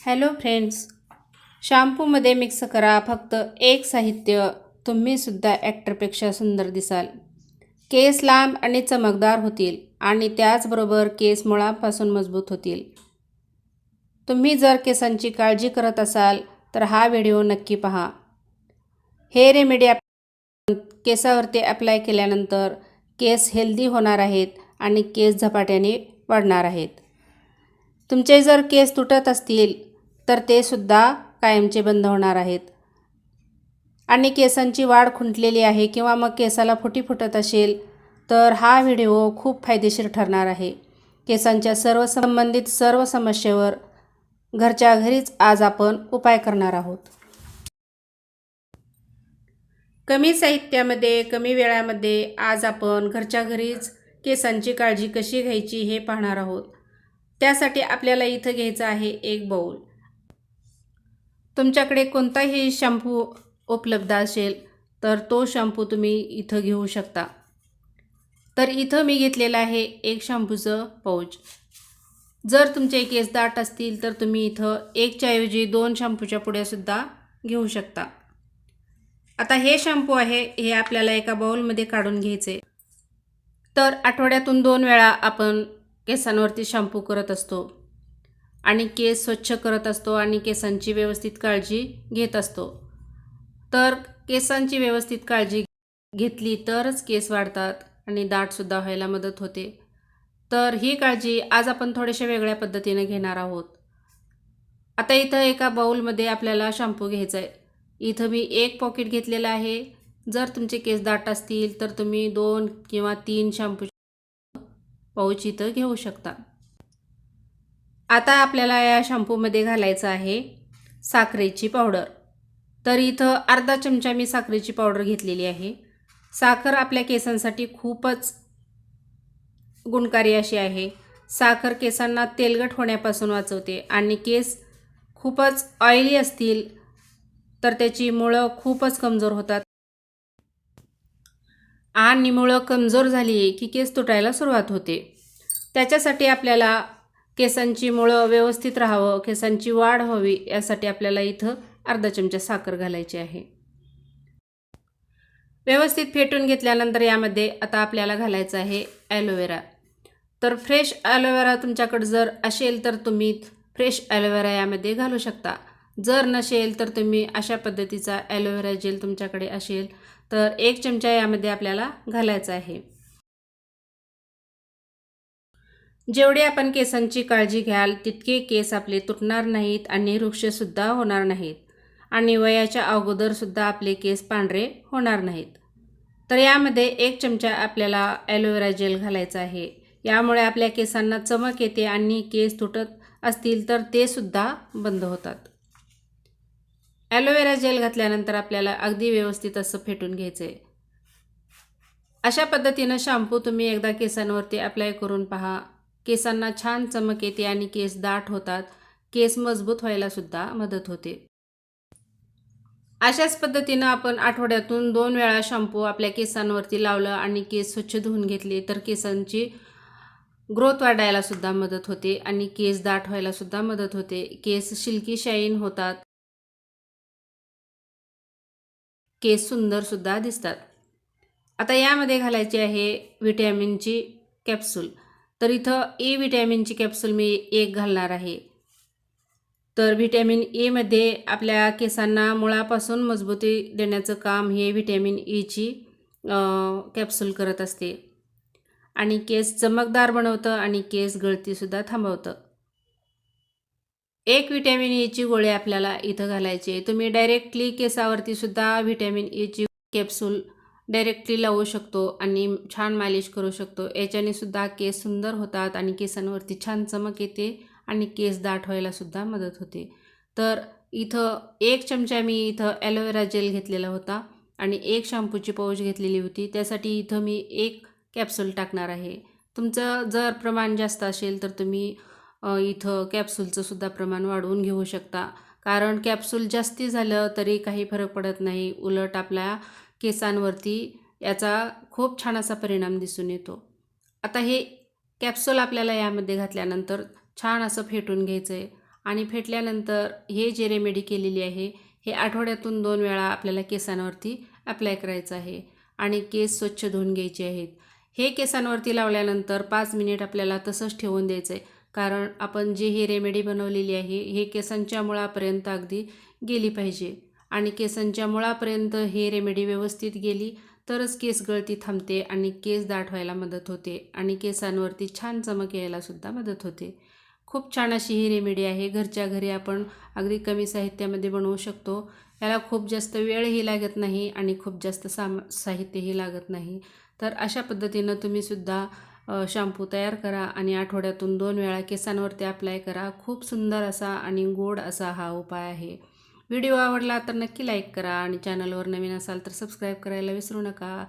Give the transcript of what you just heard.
Hello friends, शॅम्पूमध्ये mix करा फक्त एक साहित्य, तुम्हीसुद्धा ॲक्टरपेक्षा सुंदर दिसाल. केस लांब आणि चमकदार होतील आणि त्याचबरोबर केस मुळापासून मजबूत होतील. तुम्ही जर केसांची काळजी करत असाल तर हा व्हिडिओ नक्की पहा. हे रेमेडी केसावरती अप्लाय केल्यानंतर केस हेल्दी होणार आहेत आणि केस झपाट्याने वाढणार आहेत. तुमचे जर केस तुटत असतील तर ते सुद्धा कायमचे बंद होणार आहेत. आणि केसांची वाढ खुंटलेली आहे किंवा मग केसाला फुटी फुटत असेल तर हा व्हिडिओ खूप फायदेशीर ठरणार आहे. केसांच्या संबंधित सर्व समस्येवर घरच्या घरीच आज आपण उपाय करणार आहोत. कमी साहित्यामध्ये कमी वेळामध्ये आज आपण घरच्या घरीच केसांची काळजी कशी घ्यायची हे पाहणार आहोत. त्यासाठी आपल्याला इथं घ्यायचं आहे एक बाउल. तुमच्याकडे कोणताही शॅम्पू उपलब्ध असेल तर तो शॅम्पू तुम्ही इथं घेऊ शकता. तर इथं मी घेतलेलं आहे एक शॅम्पूचं पाऊच. जर तुमचे केस दाट असतील तर तुम्ही इथं एकच्या ऐवजी 2 शॅम्पूच्या पुड्यासुद्धा घेऊ शकता. आता हे शॅम्पू आहे हे आपल्याला एका बाउलमध्ये काढून घ्यायचे. तर आठवड्यातून 2 वेळा आपण केसांवरती शॅम्पू करत असतो आणि केस स्वच्छ करत असतो आणि केसांची व्यवस्थित काळजी घेत असतो. तर केसांची व्यवस्थित काळजी घेतली तरच केस वाढतात आणि दाटसुद्धा व्हायला मदत होते. तर ही काळजी आज आपण थोड्याशा वेगळ्या पद्धतीने घेणार आहोत. आता इथं एका बाउलमध्ये आपल्याला शॅम्पू घ्यायचा आहे. इथं मी 1 पॉकेट घेतलेलं आहे. जर तुमचे केस दाट असतील तर तुम्ही 2 किंवा 3 शॅम्पू पाऊच इथं घेऊ शकता. आता आपल्याला या शॅम्पूमध्ये घालायचं आहे साखरेची पावडर. तर इथं अर्धा चमचा मी साखरेची पावडर घेतलेली आहे. साखर आपल्या केसांसाठी खूपच गुणकारी अशी आहे. साखर केसांना तेलकट होण्यापासून वाचवते आणि केस खूपच ऑइली असतील तर त्याची मुळं खूपच कमजोर होतात आणि मुळं कमजोर झाली की केस तुटायला सुरुवात होते. त्याच्यासाठी आपल्याला केसांची मुळं व्यवस्थित राहावं, केसांची वाढ व्हावी यासाठी आपल्याला इथं अर्धा चमचा साखर घालायची आहे. व्यवस्थित फेटून घेतल्यानंतर यामध्ये आता आपल्याला घालायचं आहे ॲलोवेरा. तर फ्रेश ॲलोवेरा तुमच्याकडे जर असेल तर तुम्ही फ्रेश ॲलोवेरा यामध्ये घालू शकता. जर नसेल तर तुम्ही अशा पद्धतीचा ॲलोवेरा जेल तुमच्याकडे असेल तर 1 चमचा यामध्ये आपल्याला घालायचा आहे. जेवढे आपण केसांची काळजी घ्याल तितके केस आपले तुटणार नाहीत आणि वृक्षसुद्धा होणार नाहीत आणि वयाच्या अगोदरसुद्धा आपले केस पांढरे होणार नाहीत. तर यामध्ये 1 चमचा आपल्याला ॲलोवेरा जेल घालायचा आहे. यामुळे आपल्या केसांना चमक येते आणि केस तुटत असतील तर ते सुद्धा बंद होतात. ॲलोवेरा जेल घातल्यानंतर आपल्याला अगदी व्यवस्थित असं फेटून घ्यायचं आहे. अशा पद्धतीनं शॅम्पू तुम्ही एकदा केसांवरती अप्लाय करून पहा. केसांना छान चमक येते आणि केस दाट होतात. केस मजबूत व्हायला सुद्धा मदत होते. अशाच पद्धतीनं आपण आठवड्यातून 2 वेळा शॅम्पू आपल्या केसांवरती लावलं आणि केस स्वच्छ धुवून घेतले तर केसांची ग्रोथ वाढायला सुद्धा मदत होते आणि केस दाट व्हायला सुद्धा मदत होते. केस सिल्की शाईन होतात. केस सुंदर सुद्धा दिसतात. आता यामध्ये घालायची आहे व्हिटॅमिनची कॅप्सूल. तर इथं ए व्हिटॅमिनची कॅप्सूल मी 1 घालणार आहे. तर व्हिटॅमिन एमध्ये आपल्या केसांना मुळापासून मजबूती देण्याचं काम हे व्हिटॅमिन ईची कॅप्सूल करत असते आणि केस चमकदार बनवतं आणि केस गळतीसुद्धा थांबवतं. 1 व्हिटॅमिन ईची गोळी आपल्याला इथं घालायची आहे. तुम्ही डायरेक्टली केसावरती सुद्धा व्हिटॅमिन ईची कॅप्सूल डायरेक्टली लावू शकतो आणि छान मालिश करू शकतो. याच्याने सुद्धा केस सुंदर होतात आणि केसांवरती छान चमक येते आणि केस दाट व्हायला सुद्धा मदत होते. तर इथं 1 चमचा मी इथं ॲलोवेरा जेल घेतलेला होता आणि 1 शॅम्पूची पाऊच घेतलेली होती. त्यासाठी इथं मी 1 कॅप्सूल टाकणार आहे. तुमचं जर प्रमाण जास्त असेल तर तुम्ही इथं कॅप्सूलचं सुद्धा प्रमाण वाढवून घेऊ शकता. कारण कॅप्सूल जास्ती झालं तरी काही फरक पडत नाही. उलट आपल्या केसांवरती याचा खूप छान असा परिणाम दिसून येतो. आता हे कॅप्सूल आपल्याला यामध्ये घातल्यानंतर छान असं फेटून घ्यायचं आहे आणि फेटल्यानंतर हे जे रेमेडी केलेली आहे हे आठवड्यातून 2 वेळा आपल्याला केसांवरती अप्लाय करायचं आहे आणि केस स्वच्छ धुवून घ्यायचे आहेत. हे केसांवरती लावल्यानंतर 5 मिनिट आपल्याला तसंच ठेवून द्यायचं आहे, कारण आपण जे ही रेमेडी बनवलेली आहे हे केसांच्या मुळापर्यंत अगदी गेली पाहिजे आणि केसांच्या मुळापर्यंत हे रेमेडी व्यवस्थित गेली तरच केस गळती थांबते आणि केस दाट व्हायला मदत होते आणि केसांवरती छान चमक यायलासुद्धा मदत होते. खूप छान अशी ही रेमेडी आहे. घरच्या घरी आपण अगदी कमी साहित्यामध्ये बनवू शकतो. याला खूप जास्त वेळही लागत नाही आणि खूप जास्त साहित्यही लागत नाही. तर अशा पद्धतीनं तुम्हीसुद्धा शॅम्पू तयार करा आणि आठवड्यातून 2 वेळा केसांवरती अप्लाय करा. खूप सुंदर असा आणि गोड असा हा उपाय आहे. व्हिडिओ आवडला तर नक्की लाईक करा आणि चॅनलवर नवीन असाल तर सबस्क्राईब करायला विसरू नका.